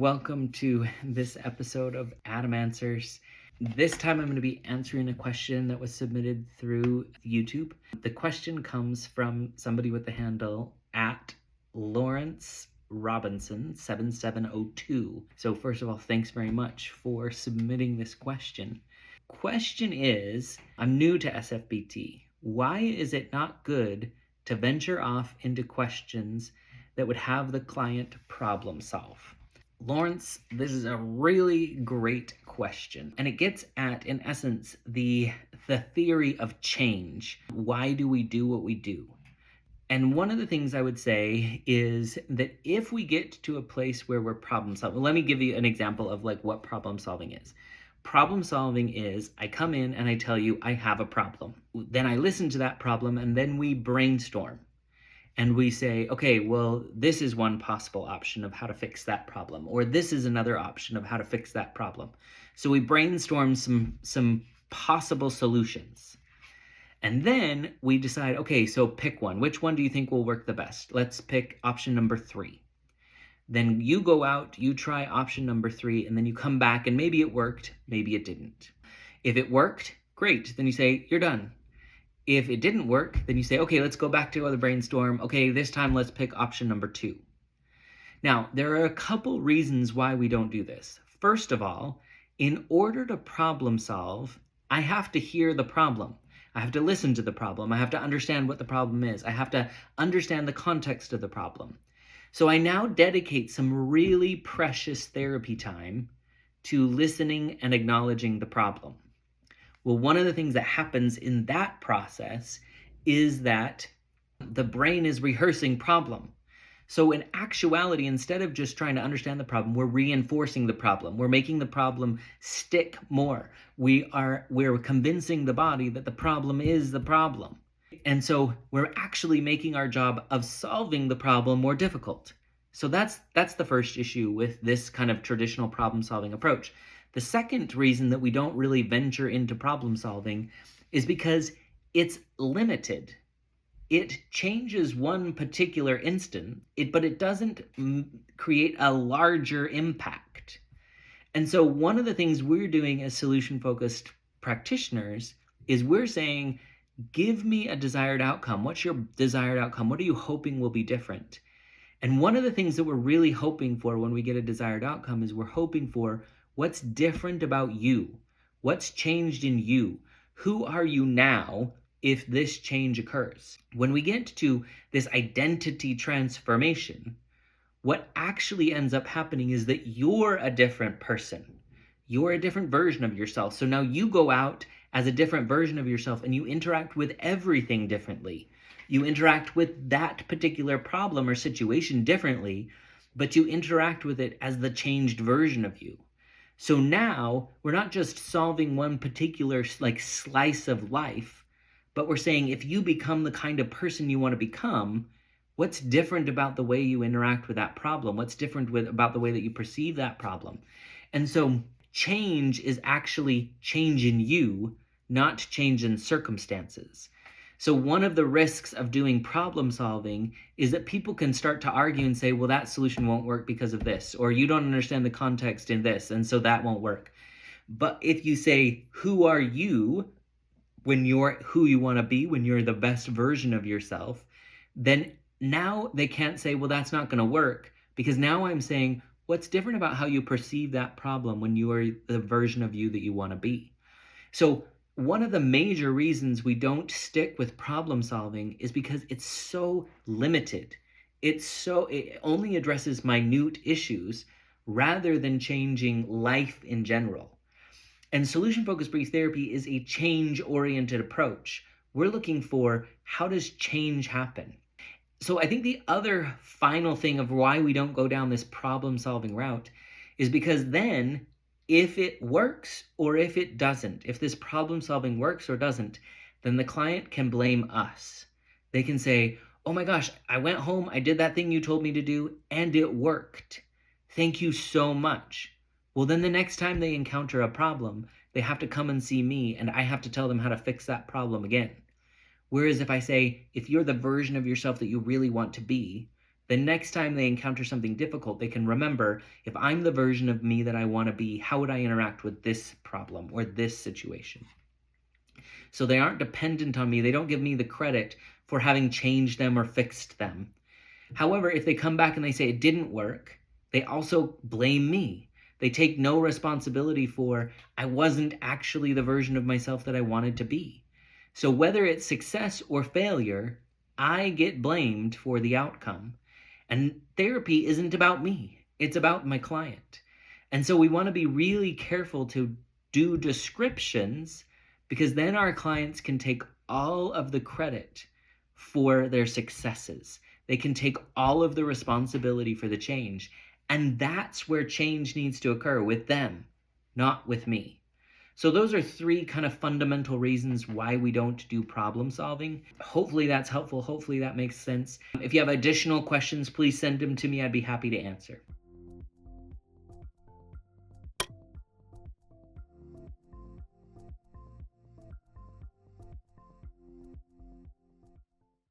Welcome to this episode of Adam Answers. This time I'm going to be answering a question that was submitted through YouTube. The question comes from somebody with the handle at Lawrence Robinson 7702. So first of all, thanks very much for submitting this question. Question is, I'm new to SFBT. Why is it not good to venture off into questions that would have the client problem solve? Lawrence, this is a really great question, and it gets at, in essence, the theory of change. Why do we do what we do? And one of the things I would say is that if we get to a place where we're problem solving, let me give you an example of what problem solving is. Problem solving is I come in and I tell you I have a problem. Then I listen to that problem and then we brainstorm. And we say, okay, well, this is one possible option of how to fix that problem, or this is another option of how to fix that problem. So we brainstorm some possible solutions. And then we decide, okay, so pick one. Which one do you think will work the best? Let's pick option number 3. Then you go out, you try option number 3, and then you come back and maybe it worked, maybe it didn't. If it worked, great. Then you say, you're done. If it didn't work, then you say, okay, let's go back to the brainstorm. Okay, this time let's pick option number 2. Now, there are a couple reasons why we don't do this. First of all, in order to problem solve, I have to hear the problem. I have to listen to the problem. I have to understand what the problem is. I have to understand the context of the problem. So I now dedicate some really precious therapy time to listening and acknowledging the problem. Well, one of the things that happens in that process is that the brain is rehearsing problem. So in actuality, instead of just trying to understand the problem, we're reinforcing the problem. We're making the problem stick more. We're convincing the body that the problem is the problem. And so we're actually making our job of solving the problem more difficult. So that's the first issue with this kind of traditional problem-solving approach. The second reason that we don't really venture into problem solving is because it's limited. It changes one particular instant, but it doesn't create a larger impact. And so one of the things we're doing as solution-focused practitioners is we're saying, give me a desired outcome. What's your desired outcome? What are you hoping will be different? And one of the things that we're really hoping for when we get a desired outcome is we're hoping for what's different about you? What's changed in you? Who are you now if this change occurs? When we get to this identity transformation, what actually ends up happening is that you're a different person. You're a different version of yourself. So now you go out as a different version of yourself and you interact with everything differently. You interact with that particular problem or situation differently, but you interact with it as the changed version of you. So now we're not just solving one particular slice of life, but we're saying if you become the kind of person you want to become, what's different about the way you interact with that problem? What's different about the way that you perceive that problem? And so change is actually change in you, not change in circumstances. So one of the risks of doing problem solving is that people can start to argue and say, well, that solution won't work because of this, or you don't understand the context in this, and so that won't work. But if you say, who are you when you're who you want to be, when you're the best version of yourself, then now they can't say, well, that's not going to work, because now I'm saying, what's different about how you perceive that problem when you are the version of you that you want to be? So one of the major reasons we don't stick with problem solving is because it's so limited. It only addresses minute issues rather than changing life in general. And solution-focused brief therapy is a change-oriented approach. We're looking for, how does change happen? So I think the other final thing of why we don't go down this problem-solving route is because then, if it works or if it doesn't, if this problem solving works or doesn't, then the client can blame us. They can say, oh my gosh, I went home, I did that thing you told me to do, and it worked. Thank you so much. Well, then the next time they encounter a problem, they have to come and see me, and I have to tell them how to fix that problem again. Whereas if I say, if you're the version of yourself that you really want to be, The next time they encounter something difficult, they can remember, if I'm the version of me that I want to be, how would I interact with this problem or this situation? So they aren't dependent on me. They don't give me the credit for having changed them or fixed them. However, if they come back and they say it didn't work, they also blame me. They take no responsibility for, I wasn't actually the version of myself that I wanted to be. So whether it's success or failure, I get blamed for the outcome. And therapy isn't about me. It's about my client. And so we want to be really careful to do descriptions, because then our clients can take all of the credit for their successes. They can take all of the responsibility for the change. And that's where change needs to occur, with them, not with me. So those are 3 kind of fundamental reasons why we don't do problem solving. Hopefully that's helpful. Hopefully that makes sense. If you have additional questions, please send them to me. I'd be happy to answer.